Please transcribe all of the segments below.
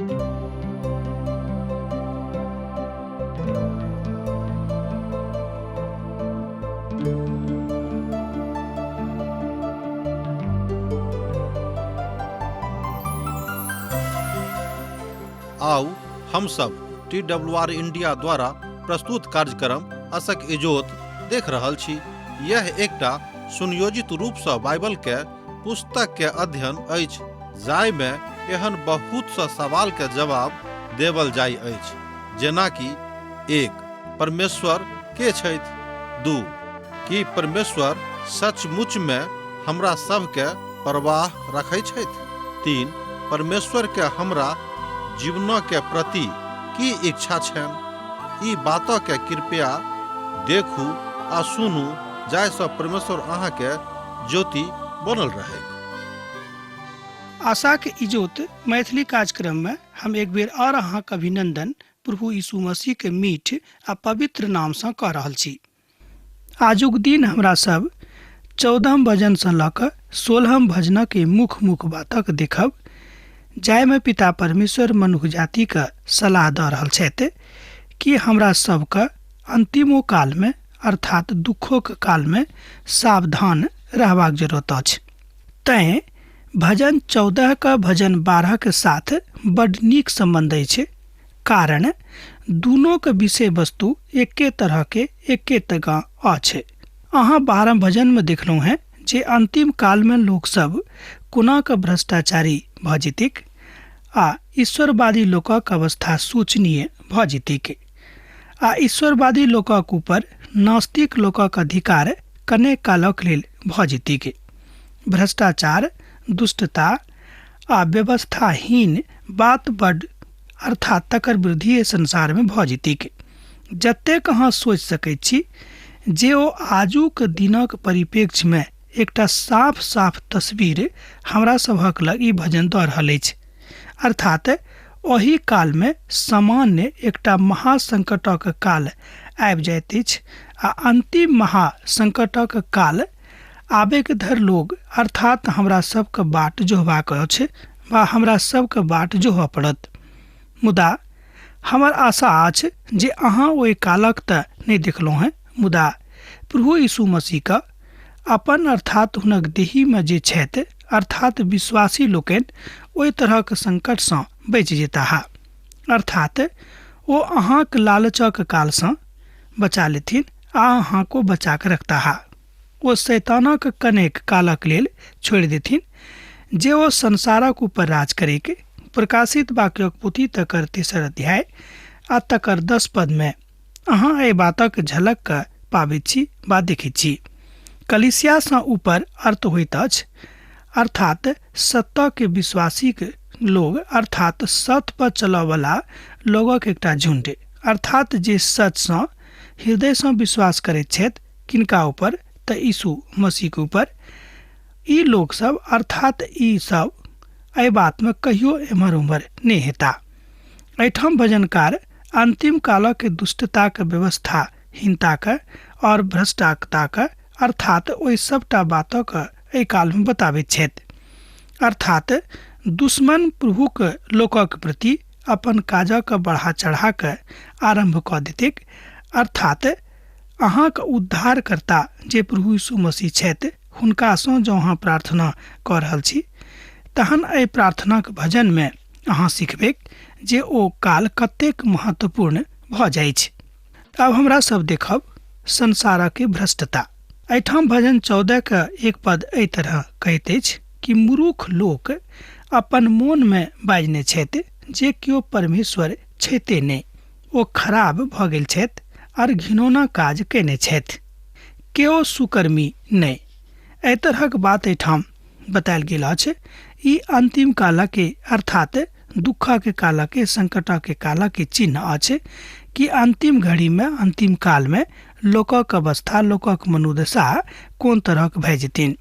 आओ हम सब TWR इंडिया द्वारा प्रस्तुत कार्यक्रम अशक इजोत देख रहल छी। यह एकटा सुनियोजित रूप से बाइबल के पुस्तक के अध्ययन अछि, जाहि में एहन बहुत सा सवाल के जवाब देवल जाय अछि, जेना कि 1. परमेश्वर के छथि? 2. कि परमेश्वर सचमुच में हमरा सब के परवाह रखै छथि? 3. परमेश्वर के हमरा जीवन के प्रति की इच्छा छनि? ई बातों के कृपया देखू आ सुनू, जाहिसँ परमेश्वर अहाँ के ज्योति बनल रहे। आशा के इजोत मैथिली कार्यक्रम में हम एक बेर और अहाँ के अभिनंदन प्रभु यीशु मसीह के मीठ आ पवित्र नाम से कह रहल छी। आजुक दिन हमरा सब 14 भजन से लऽ कऽ 16 भजन के मुख बातक देखब, जाय में पिता परमेश्वर मनुष्य जाति का सलाह दऽ रहल छथि कि हमरा सबके अंतिमो काल में अर्थात दुखों के काल में सावधान रहबाक जरूरत अछि। तैं भजन 14 का भजन 12 के साथ बड़ नीक संबंध अछि, कारण दोनों के विषय वस्तु एके तरह के एके तगा अछि। अहाँ 12 भजन में देखलहुँ हैं जे अंतिम काल में लोग सब कोना के भ्रष्टाचारी भऽ जेतिक आ ईश्वरवादी लोकक अवस्था शोचनीय भऽ जेतिक आ ईश्वरवादी लोकक ऊपर नास्तिक लोकक अधिकार कने कालक लेल भऽ जेतिक। भ्रष्टाचार, दुष्टता आ व्यवस्थाहीन बात बड़ अर्थात तकर वृद्धि संसार में भऽ जेतिक। जतेक अहाँ सोचि सकैत छी जे ओ आजुक दिनक परिप्रेक्ष्य में एकटा साफ साफ तस्वीर हमरा सभक लग ई भजन दऽ रहल अछि। अर्थात ओही काल में सामान्य एकटा महासंकटक काल आबि जाइत अछि आ अंतिम महासंकटक काल आबे के धर लोग अर्थात हमरा सबके बाट जोहबाक अछि वा हमरा सबके बाट जोहऽ पड़त। मुदा हमर आशा अछि जे अहाँ ओहि कालक तऽ नहि देखलहुँ हैं, मुदा प्रभु यीशु मसीह का अपन अर्थात हुनक देही में जे छथि अर्थात विश्वासी लोकनि ओहि तरहक संकट से बचि जेताह। अर्थात ओ अहाँक लालचक काल से बचा लेथिन आ अहाँ को बचा के रखताह। ओ शैतानक कनेक कालक लेल छोड़ि देथिन जे ओ संसारक ऊपर राज करेके। प्रकाशित वाक्यक पोथी तकर 3 अध्याय आ तकर 10 पद में अहाँ एहि बातक झलक पाबैत छी वा देखैत छी। कलीसिया से ऊपर अर्थ होइत अछि अर्थात सत्ता के विश्वासी के लोग अर्थात सत्य पर चलऽ वाला लोगक एकटा झुंड अर्थात जे सच से हृदय से विश्वास करैत छथि किनका ऊपर तऽ यीशु मसीह के ऊपर। ई लोग सब अर्थात ई सब एहि बात में कहियो एम्हर उम्हर नहीं हेता। एहिठाम भजनकार अंतिम काल के दुष्टता के व्यवस्थाहीनता के और भ्रष्टाचार के अर्थात ओहि सबटा बातक एहि काल में बताबैत छथि। अर्थात दुश्मन प्रभु के लोकक प्रति अपन काजक बढ़ा चढ़ा के आरंभ कऽ देतिक। अर्थात अहाँक उद्धारकर्ता जे प्रभु यीशु मसीह छथि हुनका सँ जँ अहाँ प्रार्थना कऽ रहल छी तहन एहि प्रार्थनाक भजन में अहाँ सिखबै जे ओ काल कतेक महत्वपूर्ण भऽ जाइ छै। आब हमरा सब देखब संसारक भ्रष्टता। एहिठाम भजन 14 के 1 पद एहि तरह कहैत अछि कि मूर्ख लोक अपन मोन में बाजने छथि जे केओ परमेश्वर छेते नहि, ओ खराब भऽ गेल छथि और घिनौना काज केने छथि, केओ सुकर्मी नहि। एहि तरहक बात एहिठाम बतायल गेल अछि। ई अंतिम काल के अर्थात दुख के काल के संकट के काल के चिन्ह अछि कि अंतिम घड़ी में अंतिम काल में लोकक अवस्था लोकक मनोदशा कोन तरहक भए जेथिन।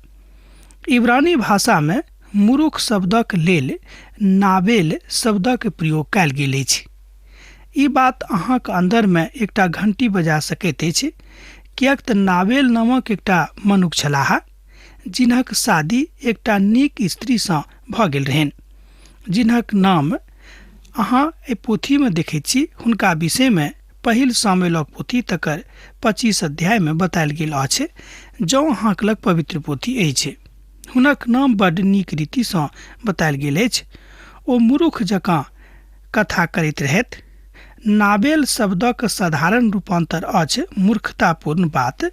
इब्रानी भाषा में मूर्ख शब्दक लेल नाबेल शब्दक प्रयोग कयल गेल अछि। ई बात अहाँक अंदर में एकटा घंटी बजा सकैत अछि, कियाक तऽ नाबेल नामक एकटा मनुष्य छलाह जिनहक शादी एकटा नीक स्त्री सँ भऽ गेल रहनि, जिनहक नाम अहाँ ए पोथी में देखै छी हुनका विषय में पहिल सामुएलक पोथी तकर 25 अध्याय में बतायल गेल अछि। जँ अहाँक लग पवित्र पोथी अछि, हुनक नाम बड्ड नीक रीति सँ बतायल गेल अछि। ओ मूर्ख जकाँ कथा करैत रहथि। नाबेल शब्दक साधारण रूपांतर अछि मूर्खतापूर्ण बात,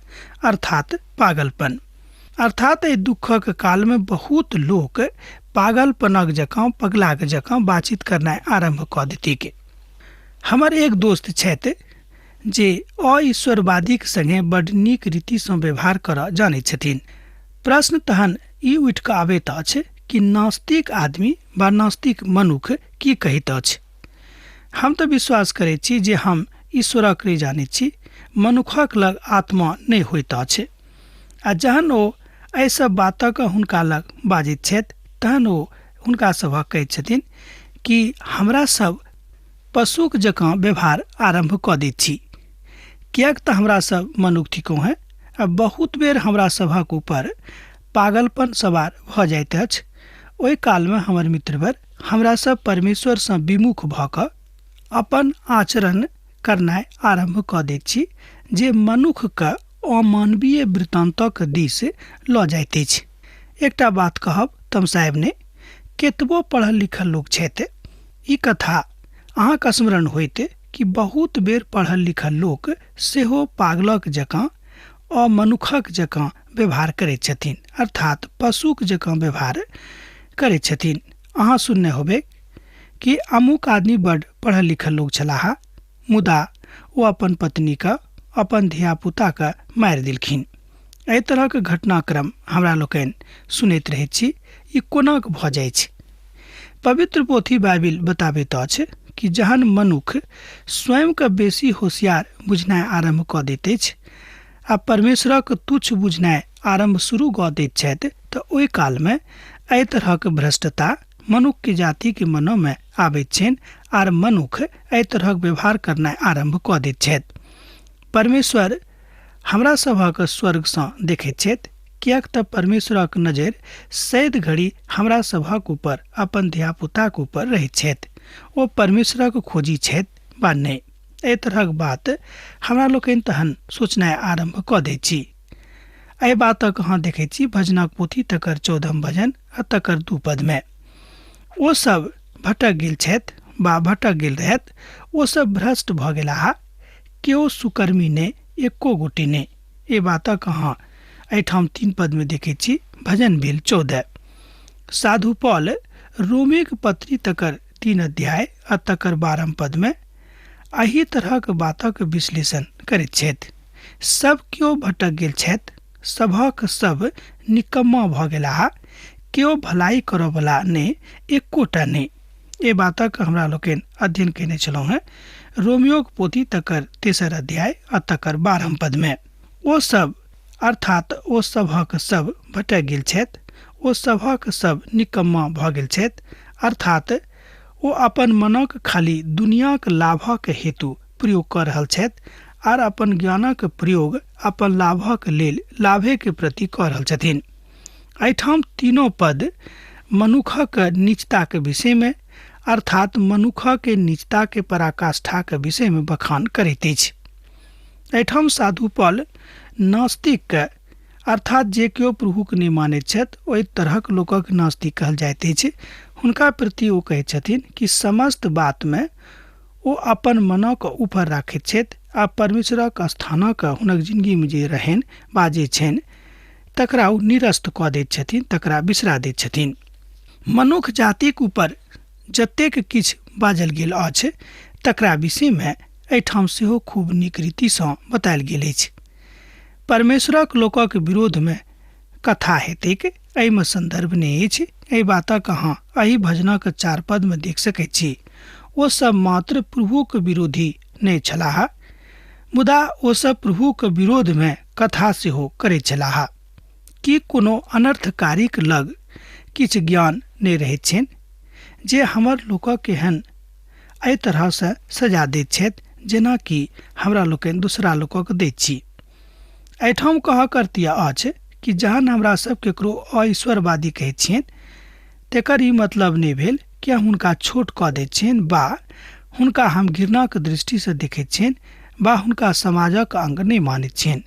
अर्थात पागलपन। अर्थात एहि दुखक काल में बहुत लोक पागलपनक जकाँ पगलाक जकाँ बातचीत करनाइ आरंभ कऽ देथिक। हमर एक दोस्त छथि जे अईश्वरवादीक संगे बड्ड नीक रीति सँ व्यवहार करऽ जानैत छथिन। प्रश्न तहन ई उठि कऽ आबैत अछि कि नास्तिक आदमी वा नास्तिक मनुख की कहैत अछि। हम तऽ विश्वास करैत छी जे हम ईश्वरक रे जानैत छी, मनुखक लग आत्मा नहि होइत अछि। आ जहन ओ एहि सब बातक हुनका लग बाजैत छथि तहन ओ हुनका सभक कहैत छथिन कि हमरा सब पशुक जकाँ व्यवहार आरंभ कऽ दैत छी, किएक तऽ हमरा सब मनुख थिकौं हैं। आ बहुत बेर हमरा सभक ऊपर पागलपन सवार भऽ जाइत अछि। ओहि काल में हमर मित्रवर हमरा सब परमेश्वर सँ विमुख भऽ कऽ अपन आचरण करनाइ आरंभ कऽ दैत छी, जे मनुखके अमानवीय वृत्तांतक दिस लऽ जाइत अछि। एकटा बात कहब तमसायब ने, केतबो पढ़ल लिखल लोक छथि, ई कथा अहाँक स्मरण होइत कि बहुत बेर पढ़ल लिखल लोक सेहो पागलक जकाँ अमनुखक जकाँ व्यवहार करैत छथिन, अर्थात पशुक जकाँ व्यवहार करैत छथिन। अहाँ सुनने होबे कि अमुक आदमी बड्ड पढ़ल लिखल लोक छलाह, मुदा ओ अपन पत्नीके अपन धिया पुताके मारि देलखिन। एहि तरहक घटनाक्रम हमरा लोकनि सुनैत रहैत छी। ई कोना भऽ जाइ छै? पवित्र पोथी बाइबिल बताबैत अछि कि जहन मनुख स्वयं के बेसी होशियार बुझनाइ आरंभ कऽ दैत अछि आ परमेश्वरक तुच्छ बुझनाइ आरंभ शुरू कऽ दैत छथि, तऽ ओहि काल में एहि तरहक भ्रष्टता मनुख के जाति के मनों में आबैत छनि आर मनुख एहि तरहक व्यवहार करनाइ आरंभ कऽ दैत छथि। परमेश्वर हमरा सभक स्वर्ग सँ देखैत छथि, किएक तऽ परमेश्वरक नजर सैद घड़ी हमरा सभक ऊपर अपन धिया पुताक ऊपर रहैत छथि। ओ परमेश्वरक खोजी छथि वा नहि, एहि तरहक बात हमरा लोकनि तहन सोचनाइ आरंभ कऽ दैत छी। एहि बातक अहाँ देखैत छी भजनक पोथी तकर 14 भजन आ तकर 2 पद में। ओ सब भटक गेल छथि वा भटक गेल रहथि, ओ सब भ्रष्ट भऽ गेलाह, केओ सुकर्मी ने एको गोटी ने। ए बातक अहाँ एहिठाम 3 पद में देखैत छी भजन भेल 14। साधु पौल रोमीक पत्री तकर 3 अध्याय आ तकर 12 पद में एही तरहक बातक विश्लेषण करैत छथि। सब केओ भटक गेल छथि, सभक सब निकम्मा भऽ गेलाह, केओ भलाई करऽ वाला ने एकोटा ने। ए बातक हमरा लोकनि अध्ययन केने छलहुँ हैं रोमियोक पोथी तकर 3 अध्याय आ तकर 12 पद में। ओ सब अर्थात ओ सभक सब भटक गेल छथि, ओ सभक सब निकम्मा भऽ गेल छथि, अर्थात ओ अपन मनक खाली दुनियाक लाभक हेतु प्रयोग कऽ रहल छथि आर अपन ज्ञानक प्रयोग अपन लाभक लेल लाभे के प्रति कऽ रहल छथिन। एहिठाम 3 पद मनुखक नीचता के विषय में अर्थात मनुखक के नीचता के पराकाष्ठा के विषय में बखान करैत अछि। एहिठाम साधु पौल नास्तिक के अर्थात जे केओ प्रभुक नहि मानैत छथि ओहि तरहक लोकक नास्तिक कहल जाइत अछि, हुनका प्रति ओ कहैत छथिन कि समस्त बात में ओ अपन मनक ऊपर राखैत छथि आ परमेश्वरक स्थानक हुनक जिंदगी में जे रहनि वा जे छनि तकरा ओ निरस्त कऽ दैत छथिन, तकरा बिसरा दैत छथिन। मनुख जातिक ऊपर जतेक किछु बाजल गेल अछि तकरा विषय में एहिठाम सेहो खूब नीक रीति सँ बतायल गेल अछि। परमेश्वरक लोकक विरोध में कथा हेतैक, एहि में संदर्भ नहि अछि। एहि बातक अहाँ एहि भजनक 4 पद में देख सकैत छी। ओ सब मात्र प्रभुक विरोधी नहि छलाह, मुदा ओ सब प्रभुक विरोध में कथा सेहो करैत छलाह कि कोनो अनर्थकारीक लग किछु ज्ञान नहि रहैत छनि, जे हमर लोकक एहन एहि तरह से सजा दैत छथि जेना कि हमरा लोकनि दूसरा लोकक दैत छी। एहिठाम कहक अर्थ अछि कि जहन हमरा सब केकरो अईश्वरवादी कहैत छियनि तेकर ई मतलब नहि भेल क्या हुनका छोट कऽ दैत छियनि बा हुनका हम घृणाक दृष्टि से देखैत छियनि बा हुनका समाजक अंग नहि मानैत छियनि।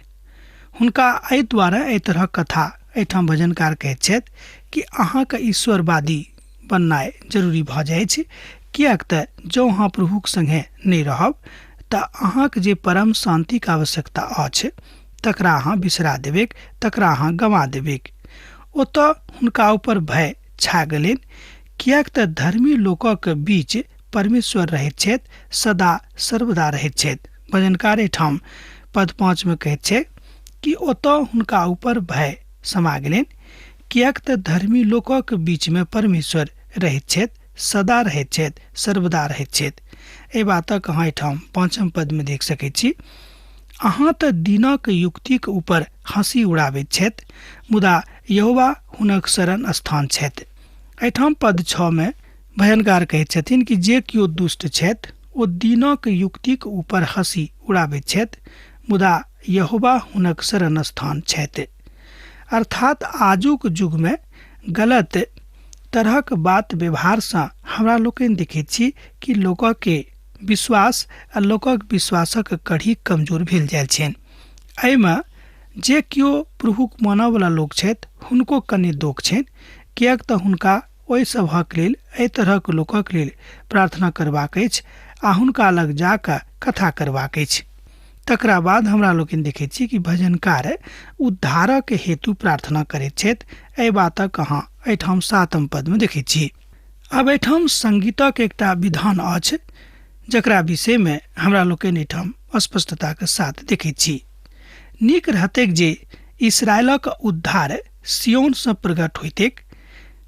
हुनका एहि दुआरे एहि तरहक कथा एहिठाम भजनकार कहैत छथि कि अहाँके ईश्वरवादी बननाइ जरूरी भऽ जाइ छै, किएक तऽ जँ अहाँ प्रभुक संगे नहि रहब तऽ अहाँके जे परम शांतिक आवश्यकता अछि तकरा अहाँ बिसरा देबेक, तकरा अहाँ गंवा देबेक। ओतऽ हुनका ऊपर भय छा गेलनि, किएक तऽ धर्मी लोकक बीच परमेश्वर रहैत छथि, सदा सर्वदा रहैत छथि। भजनकार एहिठाम पद 5 में कहैत छै कि ओतऽ हुनका ऊपर भय समा गेलनि, किएक तऽ धर्मी लोकक बीच में परमेश्वर रहैत छथि, सदा रहैत छथि, सर्वदा रहैत छथि। एहि बातक अहाँ एहिठाम 5 पद में देख सकैत छी। अहाँ तऽ दीनक युक्तिक ऊपर हंसी उड़ाबैत छथि, मुदा यहोवा हुनक शरण स्थान छथि। एहिठाम पद 6 में भजनकार कहैत छथिन कि जे किओ दुष्ट छथि ओ दीनक युक्तिक ऊपर हंसी उड़ाबैत छथि, मुदा यहोवा हुनक शरण स्थान छथि। अर्थात आजुक युग में गलत तरहक बात व्यवहार से हमरा लोकनि देखैत छी कि लोकक के विश्वास आ लोकक विश्वासक कड़ी कमजोर भेल जाय छनि। एहिमे जे किओ प्रभुक मानय वाला लोक छथि हुनको कनि दोख छनि, किएक तऽ हुनका ओहि सभक लेल एहि तरहक लोकक लेल प्रार्थना करबाक अछि आ हुनका लग जाकऽ कथा करबाक अछि। तकरा बाद हमरा लोकनि देखैत छी कि भजनकार उद्धारक हेतु प्रार्थना करैत छथि। एहि बातक अहाँ एहिठाम 7 पद में देखैत छी। अब एहिठाम संगीतक एकटा विधान अछि जकरा विषय में हमरा लोकनि एहिठाम स्पष्टता के साथ देखैत छी। नीक रहतैक जे इस्राएलक उद्धार सिय्योन से प्रकट होइतैक,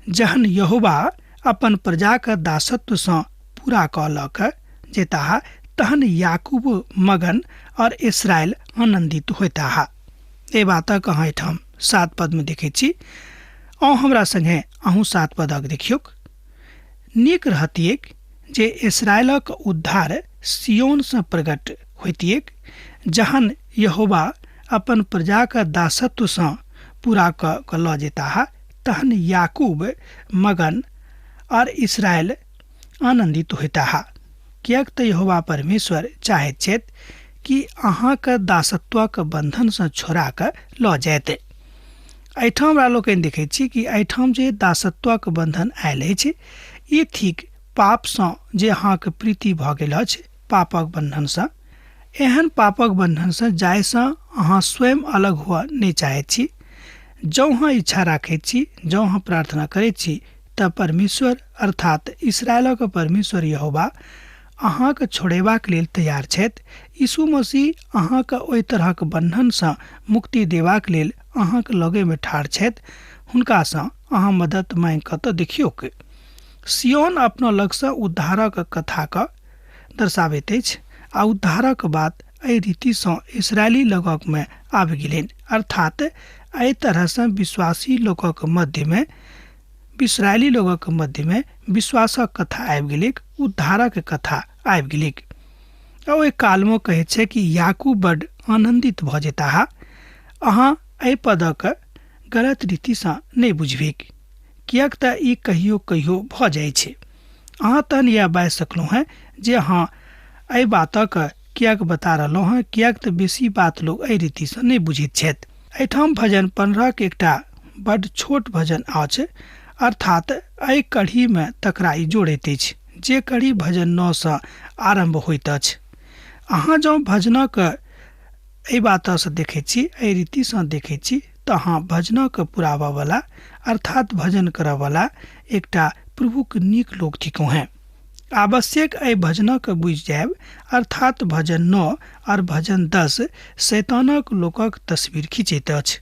जहन यहोवा अपन प्रजाक दासत्व से पूरा कऽ लऽ कऽ जेताह, तहन याकूब मगन और इस्राएल आनंदित होताह। ए बातक अहाँ एहिठाम 7 पद में देखैत छी। और हमरा संगे अहूँ 7 पदक देखियौक। नीक रहतिएक जे इस्राएलक उद्धार सिय्योन से प्रकट होइतिएक, जहन यहोवा अपन प्रजाक दासत्व से पूरा कऽ लऽ जेताह, तहन याकूब मगन और इस्राएल आनंदित होताह। किएक तऽ यहोवा परमेश्वर चाहैत छथि कि अहाँके दासत्वक बंधन से छोड़ा कऽ लऽ जायत। एहिठाम हमरा लोकनि देखैत छी कि एहिठाम जे दासत्वक बंधन आयल अछि ई ठीक पाप से जे अहाँके प्रीति भऽ गेल अछि, पापक बंधन से। एहन पापक बंधन से जाय से अहाँ स्वयं अलग हुआ नहीं चाहैत छी। जँ अहाँ इच्छा राखैत छी, जँ अहाँ प्रार्थना करैत छी तऽ परमेश्वर अर्थात इस्राएलक परमेश्वर यहोवा अहाँके छोड़ेबाक लेल तैयार छथि। यीशु मसीह अहाँके ओहि तरहक बंधन से मुक्ति देबाक लेल अहाँके लगे में ठाढ़ छथि। हुनका से अहाँ मदद मांगि कऽ तऽ देखियौक। सिय्योन अपना लग से उद्धारक कथा के दर्शाबैत अछि आ उद्धारक बात एहि रीति से इस्राएली लोकक में आबि गेलनि, अर्थात एहि तरह से विश्वासी लोकक मध्य में इस्राएली लोगक मध्य में विश्वासक कथा आबि गेलै, उद्धारक कथा आबि गेलै। ओहि काल में कहै छै कि याकूब बड आनंदित भऽ जेताह। अहाँ एहि पदक गलत रीति से नहीं बुझबेक, किएक तऽ ई कहियो कहियो भऽ जाइ छै। अहाँ तहन यह बाजि सकलहुँ हैं जे अहाँ एहि बातक किएक बता रहलहुँ हैं, किएक तऽ बेसी बात लोग एहि रीति से नहीं बुझैत छथि। एहिठाम भजन 15 के एकटा बड छोट भजन अछि, अर्थात एहि कड़ी में तकराई जोड़ैत अछि जे कड़ी भजन 9 से आरंभ होइत अछि। अहाँ जँ भजनक एहि बात से देखैत छी, एहि रीति से देखैत छी तऽ अहाँ भजनक पुरावा वाला अर्थात भजन करऽ वाला एकटा प्रभुक नीक लोक थिकौ हैं। आवश्यक एहि भजनक बुझि जायब, अर्थात भजन 9 और भजन 10 शैतानक लोकक तस्वीर खींचैत अछि,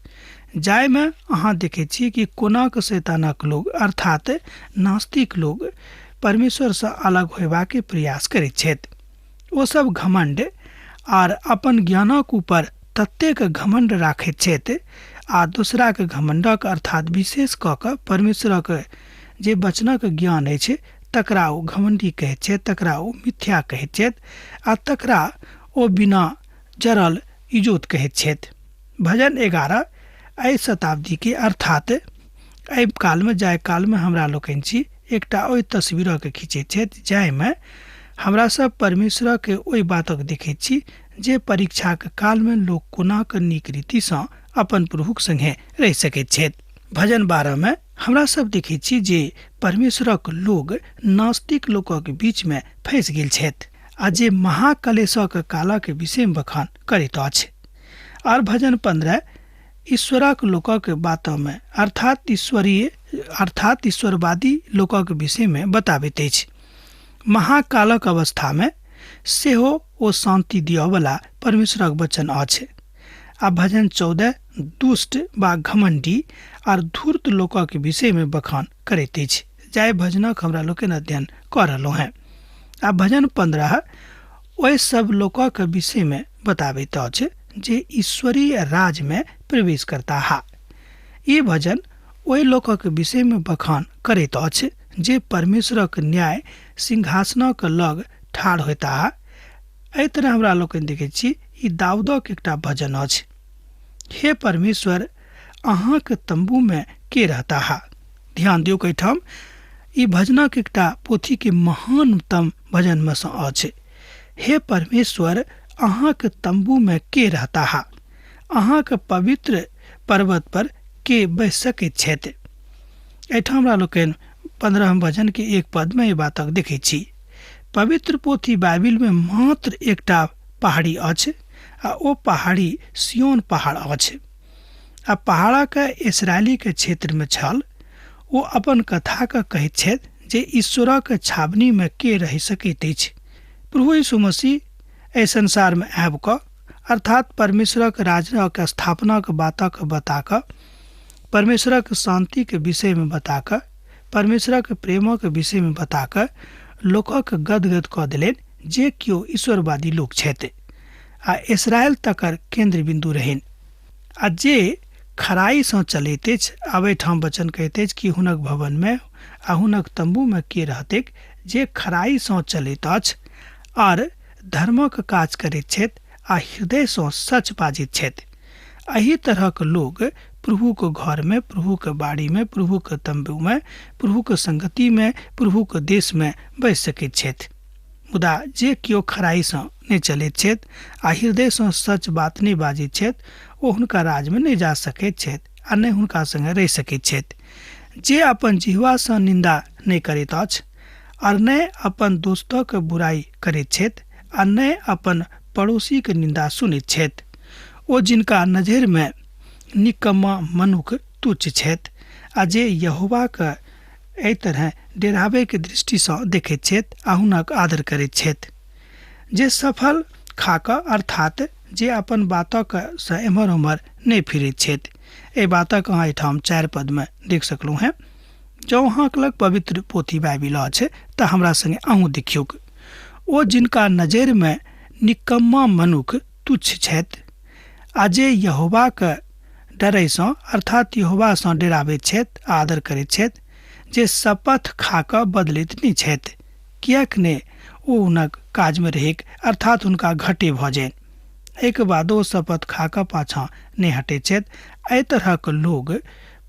जाय में अहाँ देखैत छी कि कोनाक शैतानक लोग अर्थात नास्तिक लोग परमेश्वर से अलग होयबाक प्रयास करैत छथि। ओ सब घमंड आर अपन ज्ञानक ऊपर ततेक घमंड राखैत छथि आ दूसरा के घमंडक अर्थात विशेष कऽ कऽ परमेश्वरक जे वचनक ज्ञान अछि तकरा ओ घमंडी कहैत छथि, तकरा ओ मिथ्या कहैत छथि आ तकरा ओ बिना जरल इजोत कहैत छथि। भजन 11 एहि शताब्दी के अर्थात एहि काल में जाय काल में हमरा लोकनि छी एकटा ओहि तस्वीरक खींचैत छथि जाहिमे हमरा सब परमेश्वर के ओहि बातक देखैत छी जे परीक्षाक कालमे लोक कोना कऽ नीक रीतिसँ अपन प्रभुक संगे रहि सकैत छथि। भजन 12 में हमरा सब देखैत छी जे परमेश्वरक लोग नास्तिक लोकक बीच में फंसि गेल छथि आ जे महाकलेशक कालक विषय में बखान करैत अछि। और भजन 15 ईश्वरक लोकक बातों में अर्थात ईश्वरवादी लोकक विषय में बताबैत अछि। महाकालक अवस्था में सेहो ओ शांति दियवला परमेश्वरक वचन अछि। आ भजन 14 दुष्ट वा घमंडी और धूर्त लोकक विषय में बखान करैत अछि जाहि भजनक हमरा लोकनि अध्ययन कऽ रहलहुँ हैं। आ भजन 15 ओहि सब लोकक विषय में बताबैत अछि जे ईश्वरीय राज में प्रवेश करता हा। ई भजन ओहि लोकक विषय में बखान करैत अछि जे परमेश्वरक न्याय सिंहासनक लग ठाढ़ होता हा। एहि तरह हमरा लोकनि देखैत छी ई दाऊदक एकटा भजन अछि। हे परमेश्वर अहाँक तंबू में के रहता हा। ध्यान दियौ एहिठाम ई भजनक एकटा पोथी के महानतम भजन में सँ अछि। हे परमेश्वर अहाँक तंबू में के रहता हा। अहाँक पवित्र पर्वत पर के बैस सकैत छथि। एहिठाम हमरा लोकनि 15 भजन के एक पद में ई बातक देखैत छी। पवित्र पोथी बाइबिल में मात्र एकटा पहाड़ी अछि आ ओ पहाड़ी सियोन पहाड़ अछि। आ पहाड़क इस्राएली के क्षेत्र में छल। ओ अपन कथा के कहैत छथि जे ईश्वरक छावनी में के रहि सकैत अछि। प्रभु यीशु मसीह एहि संसार में आबि कऽ अर्थात परमेश्वरक राज्यक स्थापना के बातक बता कऽ परमेश्वरक शांति के विषय में बता कऽ परमेश्वरक प्रेमक विषय में बता कऽ लोकक गदगद कऽ देलनि जे किओ ईश्वरवादी लोक छथि आ इस्राएल तकर केंद्र बिंदु रहनि। आ जे खराई सँ चलैत अछि। आब एहिठाम वचन कहैत अछि कि हुनक भवन में आ हुनक तंबू में के रहतैक जे खराई सँ चलैत अछि और धर्मक काज करैत छथि आ हृदय सँ सच बाजैत छथि। एही तरहक लोग प्रभु के घर में, प्रभु के बाड़ी में, प्रभु के तंबू में, प्रभु के संगति में, प्रभु के देश में बैस सकैत छथि। मुदा जे किओ खराई सँ नहि चलैत छथि आ हृदय सँ सच बात नहि बाजैत छथि ओ हुनका राज में नहि जा सकैत छथि आ नहि हुनका संगे रहि सकैत छथि। जे अपन जिह्वा सँ निंदा नहि करैत अछि और नहि अपन दोस्तक बुराई करैत छथि आ नहि अपन पड़ोसी के निंदा सुनैत छथि। ओ जिनका नजर में निकम्मा मनुख तुच्छ छथि आ जे यहोवा के एहि तरह डेराबे के दृष्टि सँ देखैत छथि आ हुनक आदर करैत छथि। जे सफल खाक अर्थात जे अपन बातक सँ एम्हर उम्हर नहि फिरैत छथि। एहि बातक अहाँ एहिठाम 4 पद में देख सकलहुँ हैं। जँ अहाँक लग पवित्र पोथी बाइबिल अछि तऽ हमरा संगे अहूँ देखियौक। ओ जिनका नजर में निकम्मा मनुख तुच्छ छथि आ जे यहोवा के डरै सँ अर्थात यहोवा सँ डेराबैत छथि आदर करैत छथि। जे शपथ खाक बदलैत नहि छथि किएक ने ओ हुनक काज में रहैक अर्थात हुनका घटे भऽ जाइन। एहिके बाद ओ शपथ खाक पाछाँ नहि हटैत छथि। एहि तरहक लोग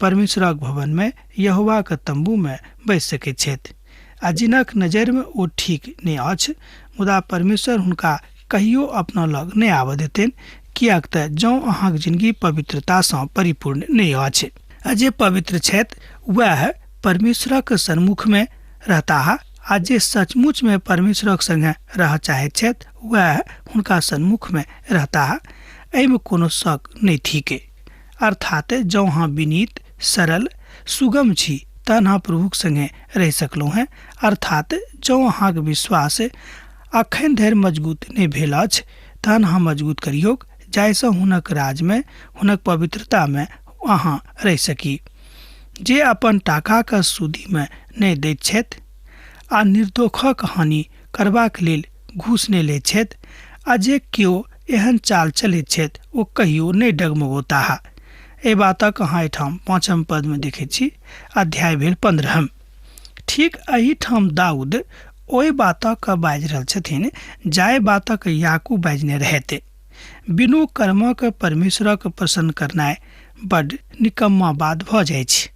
परमेश्वरक भवन में यहोवा के तंबू में बैस सकैत छथि आ जिनक नजर में ओ ठीक नहि अछि मुदा परमेश्वर हुनका कहियो अपना लग नहि आबऽ देतनि किएक तऽ जँ अहाँक जिंदगी पवित्रता सँ परिपूर्ण नहि अछि। आ जे पवित्र छथि वह परमेश्वरक सन्मुख में रहता आ जे सचमुच में परमेश्वरक संगे रह चाहैत छथि वह हुनका सन्मुख में रहता। एहिमे कोनो शक नहि थिके। अर्थात जँ अहाँ विनीत सरल सुगम छी तहन अहाँ प्रभुक संगे रहि सकलहुँ हैं। अर्थात जँ अहाँक विश्वास अखन धरि मजबूत नहि भेल अछि तहन अहाँ मजबूत करियौक जाहिसँ हुनक राज में हुनक पवित्रता में अहाँ रहि सकी। जे अपन टाका के सूदी में नहि दैत छथि आ निर्दोषक हानि करबाक लेल घूस नहि लैत छथि आ जे केओ एहन चाल चलैत छथि ओ कहियो नहि डगमगोताह। एहि बातक अहाँ एहिठाम 5 पद में देखैत छी। अध्याय भेल 15। ठीक एहिठाम दाऊद ओहि बातक बाजि रहल छथिन जाहि बातक याकूब बाजने रहैत। बिनु कर्मक परमेश्वरक प्रसन्न करनाइ बड्ड निकम्मा बात भऽ जाइ छै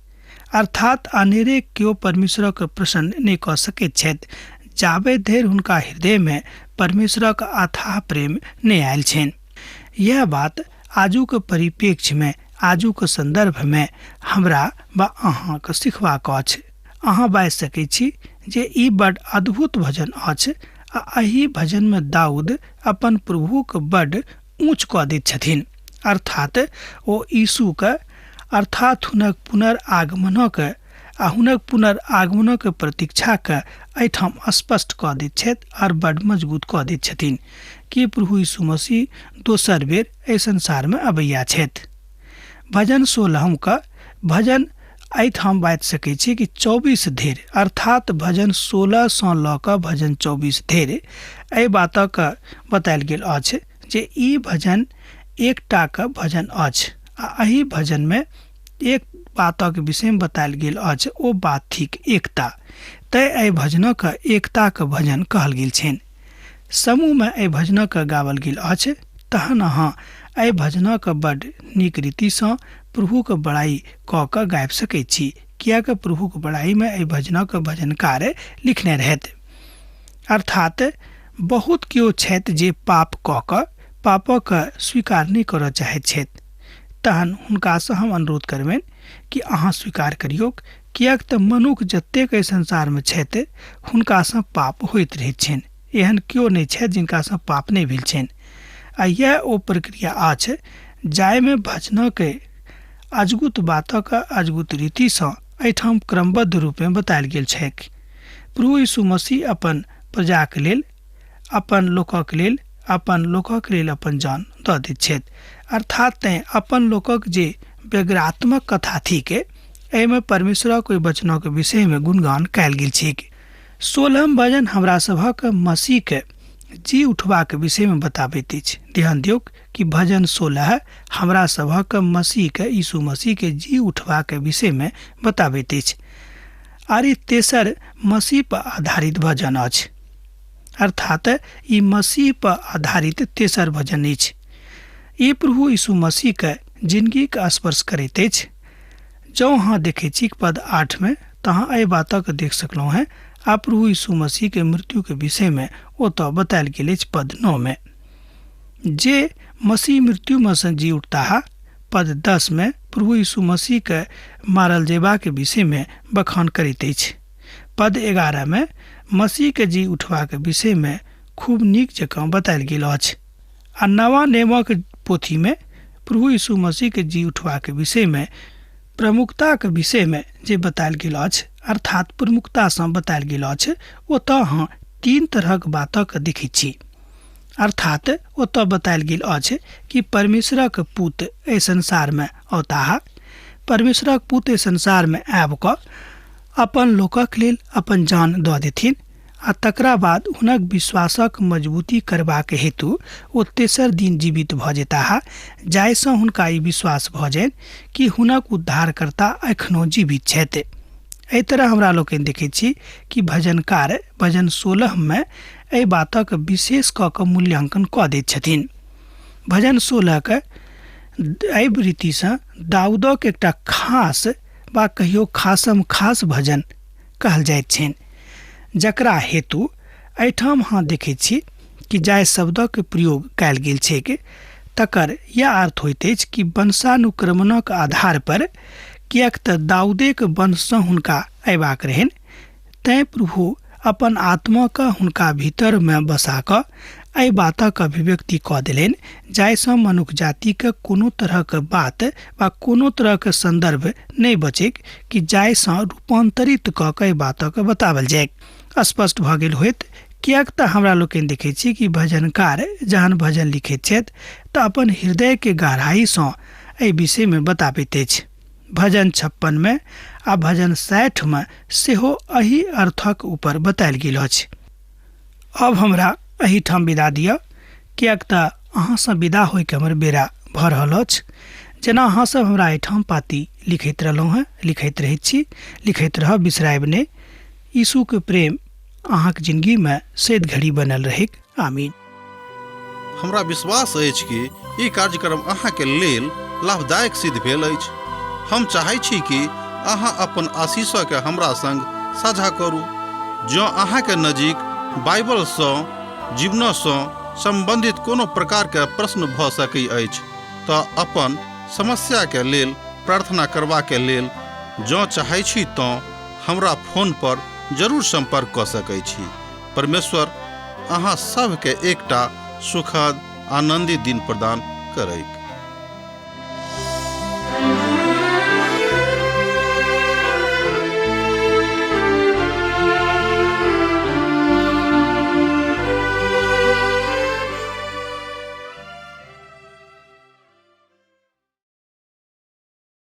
अर्थात अनेरे केओ परमेश्वरक प्रसन्न नहि कऽ सकैत छथि जाबे धरि हुनका हृदय में परमेश्वरक अथाह प्रेम नहि आयल छनि। यह बात आजुक परिप्रेक्ष्य में आजुक संदर्भ में हमरा वा अहाँके सिखबाक अछि। अहाँ बाजि सकैत छी जे ई बड अद्भुत भजन अछि आ एहि भजन में दाऊद अपन प्रभुक बड ऊँच कऽ दैत छथिन, अर्थात ओ यीशुके अर्थात हुनक पुनर्आगमनक आ हुनक पुनर्आगमनक प्रतीक्षाके एहिठाम स्पष्ट कऽ दैत छथि और बड मजबूत कऽ दैत छथिन कि प्रभु यीशु मसीह दोसर बेर एहि संसारमे अबैया छथि। भजन 16 का भजन एहिठाम बाजि सकैत छी कि 24 धरि, अर्थात भजन 16 सँ लऽ कऽ भजन 24 धरि एहि बातक बतायल गेल अछि जे ई भजन एकटा के भजन अछि आ एहि भजन में एक बातक विषय में बतायल गेल अछि, ओ बात थिक एकता। तैं एहि भजनक एकता के भजन कहल गेल छनि। समूह में एहि भजनक गावल गेल अछि, तहन अहाँ एहि भजनक बड नीक रीति सँ प्रभुक बड़ाई कऽ कऽ गाबि सकैत छी, कियाक प्रभुक बड़ाई में एहि भजनक भजनकार लिखने रहथि। अर्थात बहुत केओ छथि जे पाप कऽ कऽ पापक स्वीकार नहि करऽ चाहैत छथि, तहन हुनकासँ हम अनुरोध करबनि कि अहाँ स्वीकार करियौ, कियाक तऽ मनुख जतेक एहि संसारमे छथि हुनकासँ पाप होइत रहैत छनि। एहन केओ नहि छथि जिनकासँ पाप नहि भेल छनि। आ यह ओ प्रक्रिया अछि जाहिमे भजनक अजगुत बातक अजगुत रीतिसँ एहिठाम क्रमबद्ध रूपमे बतायल गेल छैक। प्रभु यीशु मसीह अपन प्रजाक लेल, अपन लोकक लेल अपन जान दऽ दैत छथि, अर्थात तैं अपन लोकक जे व्यग्रात्मक कथा थिक एहिमे परमेश्वरक ओहि वचनक विषय में गुणगान कयल गेल छैक। 16 भजन हमरा सभक मसीह के जी उठबाक विषय में बताबैत अछि। ध्यान दियौ कि भजन 16 हमरा सभक मसीह के यीशु मसीह के जी उठबाक विषय में बताबैत अछि और ई तेसर मसीह पर आधारित भजन अछि, अर्थात ई मसीह पर आधारित तेसर भजन अछि। ई प्रभु यीशु मसीह के जिंदगी के स्पर्श करैत अछि। जँ अहाँ देखैत छी पद 8 में तहाँ एहि बातक देख सकलहुँ हैं आ प्रभु यीशु मसीह के मृत्यु के विषय में ओतऽ बतायल गेल अछि पद 9 में जे मसीह मृत्यु में से जी उठता है। पद 10 में प्रभु यीशु मसीह के मारल जेबा के विषय में बखान करैत अछि। पद 11 में मसीह के जी उठवा के विषय में खूब नीक जकाँ बतायल गेल अछि। आ नवा नेमक पोथी में प्रभु यीशु मसीह के जी उठवा के विषय में प्रमुखता के विषय में जे बतायल गेल अछि, अर्थात प्रमुखता सँ बतायल गेल अछि, ओतऽ अहाँ 3 तरहक बातक देखैत छी। अर्थात ओतऽ बतायल गेल अछि कि परमेश्वरक पुत्र एहि संसार में अवताह, परमेश्वरक पुत्र एहि संसार में आबि कऽ अपन लोकक लेल अपन जान दऽ देथिन आ तकरा बाद हुनक विश्वासक मजबूती करबाक हेतु ओ तेसर दिन जीवित भऽ जेताह, जाहिसँ हुनका ई विश्वास भऽ जाइन कि हुनक उद्धारकर्ता एखनो जीवित छथि। एहि तरह हमरा लोकनि देखैत छी कि भजनकार भजन 16 में एहि बातक विशेष कऽ कऽ मूल्यांकन कऽ दैत छथिन। भजन 16 के एहि रीतिसँ दाऊदक एकटा खास वा कहियो खासम खास भजन कहल जाइत छनि, जकरा हेतु एहिठाम अहाँ देखैत छी कि जाहि शब्दक प्रयोग कयल गेल छैक तकर यह अर्थ होइत अछि कि वंशानुक्रमणक आधार पर, किएक तऽ दाऊदेक वंशसँ हुनका अयबाक रहनि, तैं प्रभु अपन आत्माके हुनका भीतरमे बसा कऽ एहि बातक अभिव्यक्ति कऽ देलनि जाहिसँ मनुष्य जातिके कोनो तरहक बात वा कोनो तरहक संदर्भ नहि बचैक कि जाहिसँ रूपांतरित कऽ कऽ एहि बातक बतावल जाय। स्पष्ट भऽ गेल होइत, किएक तऽ हमरा लोकनि देखैत छी कि भजनकार जहन भजन लिखैत छथि तऽ अपन हृदयके गहराइसँ एहि विषयमे बताबैत अछि। भजन 56 में आ भजन 60 में सेहो एही अर्थक ऊपर बतायल गेल अछि। अब हमरा एहिठाम विदा दिअ, किएक तऽ अहाँसँ विदा होइके हमर बेरा भऽ रहल अछि। जेना अहाँसभ हमरा एहिठाम पाती लिखैत रहलहुँ हैं, लिखैत रहैत छी, लिखैत रहब, बिसरायब नहि। यीशुके प्रेम अहाँके जिंदगी में सैद घड़ी बनल रहैक। आमीन। हमरा विश्वास अछि कि ई कार्यक्रम अहाँके लेल लाभदायक सिद्ध भेल अछि। हम चाहै छी कि अहाँ अपन आशीषके हमरा संग साझा करू। जँ अहाँके नजीक बाइबलसँ जीवनसँ संबंधित कोनो प्रकारके प्रश्न भऽ सकैत अछि तऽ अपन समस्याके लेल प्रार्थना करबाके लेल जँ चाहै छी तऽ हमरा फोन पर जरूर संपर्क कऽ सकैत छी। परमेश्वर अहाँ सभके एकटा सुखद आनंदित दिन प्रदान करैक।